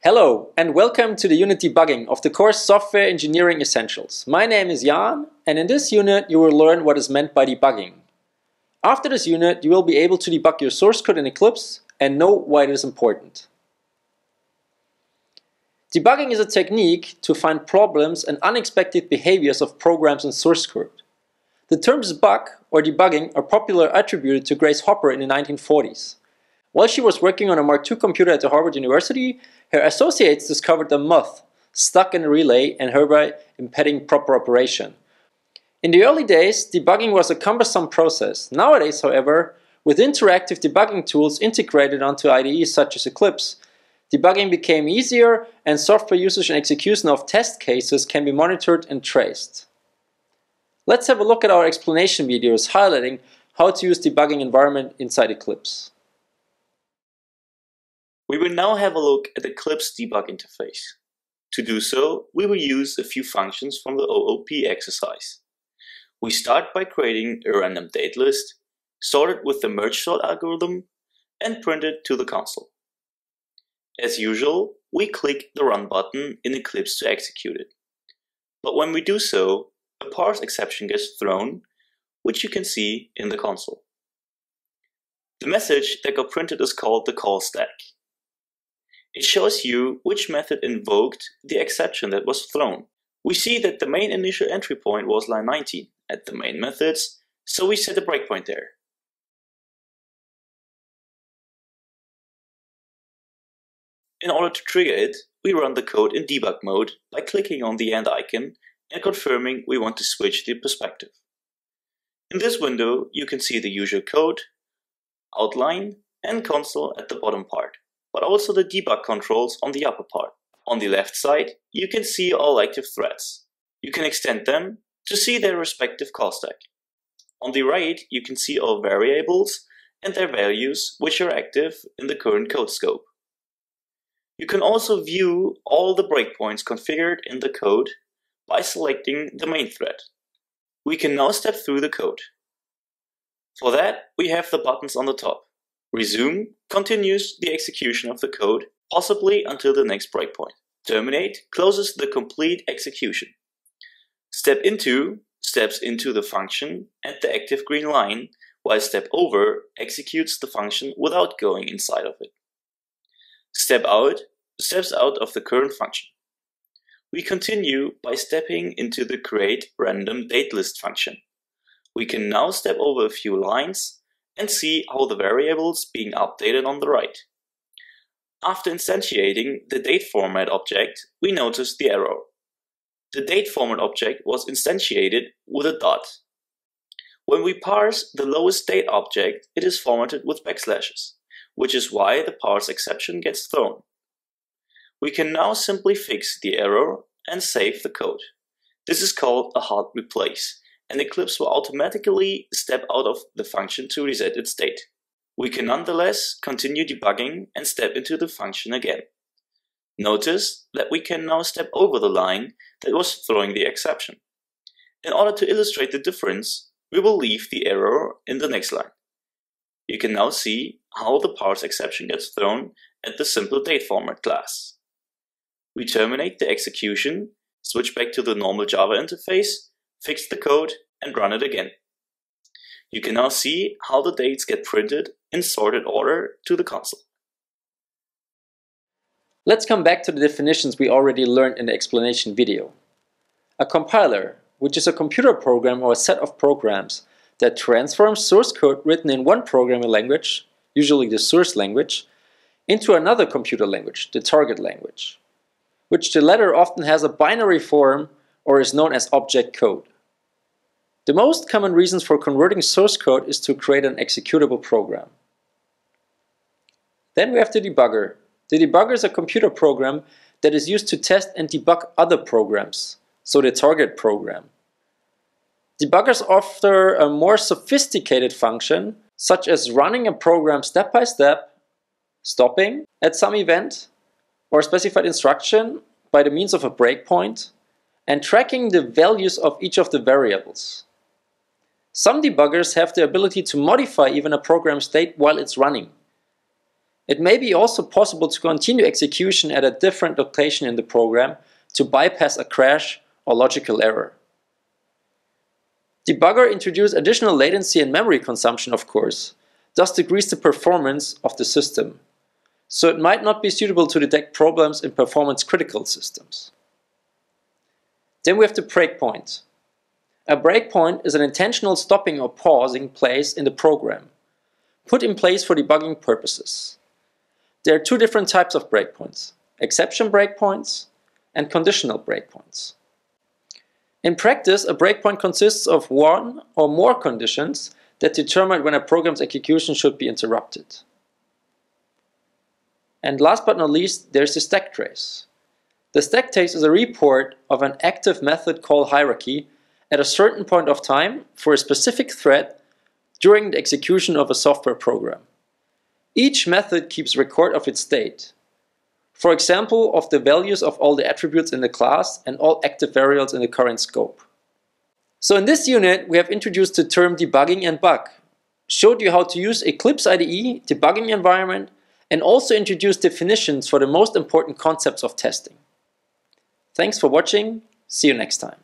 Hello and welcome to the unit debugging of the course Software Engineering Essentials. My name is Jan, and in this unit you will learn what is meant by debugging. After this unit you will be able to debug your source code in Eclipse and know why it is important. Debugging is a technique to find problems and unexpected behaviors of programs in source code. The terms bug or debugging are popularly attributed to Grace Hopper in the 1940s. While she was working on a Mark II computer at the Harvard University, her associates discovered a moth stuck in a relay and thereby impeding proper operation. In the early days, debugging was a cumbersome process. Nowadays, however, with interactive debugging tools integrated onto IDEs such as Eclipse, debugging became easier and software usage and execution of test cases can be monitored and traced. Let's have a look at our explanation videos highlighting how to use debugging environment inside Eclipse. We will now have a look at the Eclipse debug interface. To do so, we will use a few functions from the OOP exercise. We start by creating a random date list, sort it with the merge sort algorithm, and print it to the console. As usual, we click the Run button in Eclipse to execute it. But when we do so, a parse exception gets thrown, which you can see in the console. The message that got printed is called the call stack. It shows you which method invoked the exception that was thrown. We see that the main initial entry point was line 19 at the main methods, so we set a breakpoint there. In order to trigger it, we run the code in debug mode by clicking on the end icon and confirming we want to switch the perspective. In this window, you can see the usual code, outline, and console at the bottom part, but also the debug controls on the upper part. On the left side, you can see all active threads. You can extend them to see their respective call stack. On the right, you can see all variables and their values which are active in the current code scope. You can also view all the breakpoints configured in the code by selecting the main thread. We can now step through the code. For that, we have the buttons on the top. Resume continues the execution of the code, possibly until the next breakpoint. Terminate closes the complete execution. Step into steps into the function at the active green line, while step over executes the function without going inside of it. Step out steps out of the current function. We continue by stepping into the create random date list function. We can now step over a few lines and see how the variables being updated on the right. After instantiating the date format object, we notice the error. The date format object was instantiated with a dot. When we parse the lowest date object, it is formatted with backslashes, which is why the parse exception gets thrown. We can now simply fix the error and save the code. This is called a hard replace, and Eclipse will automatically step out of the function to reset its state. We can nonetheless continue debugging and step into the function again. Notice that we can now step over the line that was throwing the exception. In order to illustrate the difference, we will leave the error in the next line. You can now see how the parse exception gets thrown at the simple date format class. We terminate the execution, switch back to the normal Java interface, fix the code, and run it again. You can now see how the dates get printed in sorted order to the console. Let's come back to the definitions we already learned in the explanation video. A compiler, which is a computer program or a set of programs that transforms source code written in one programming language, usually the source language, into another computer language, the target language, which the latter often has a binary form or is known as object code. The most common reasons for converting source code is to create an executable program. Then we have the debugger. The debugger is a computer program that is used to test and debug other programs, so the target program. Debuggers offer a more sophisticated function, such as running a program step by step, stopping at some event or specified instruction by the means of a breakpoint, and tracking the values of each of the variables. Some debuggers have the ability to modify even a program state while it's running. It may be also possible to continue execution at a different location in the program to bypass a crash or logical error. Debugger introduces additional latency and memory consumption, of course, thus decrease the performance of the system, so it might not be suitable to detect problems in performance-critical systems. Then we have the breakpoint. A breakpoint is an intentional stopping or pausing place in the program, put in place for debugging purposes. There are two different types of breakpoints: exception breakpoints and conditional breakpoints. In practice, a breakpoint consists of one or more conditions that determine when a program's execution should be interrupted. And last but not least, there's the stack trace. The stack trace is a report of an active method call hierarchy at a certain point of time for a specific thread during the execution of a software program. Each method keeps record of its state. For example, of the values of all the attributes in the class and all active variables in the current scope. So in this unit, we have introduced the term debugging and bug, showed you how to use Eclipse IDE, debugging environment, and also introduced definitions for the most important concepts of testing. Thanks for watching. See you next time.